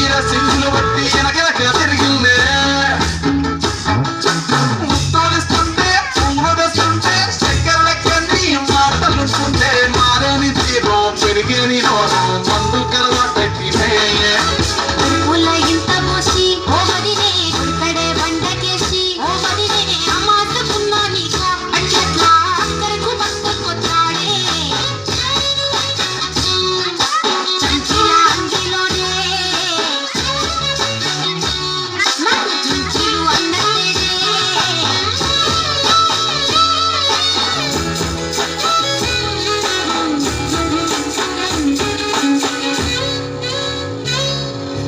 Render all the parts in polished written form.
తీర సింగులు బట్టి వెనకెనక తిరిగిందే ముత్తోలిస్తుంటే పూలదస్తుంటే చక్కెర లెక్కని మాటలుంటుంటే మారని తీరం పెరిగేని రోజు మందు కలవట్టినే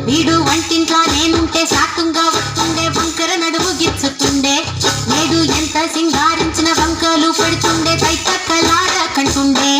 వీడు వంటింట్లో నేనుంటే సాకంగా వస్తుండే వంకర నడువు గిచ్చుతుండే నేడు ఎంత సింగారించిన వంకలు పెడుతుండే కైతక్కలాడ కంటుండే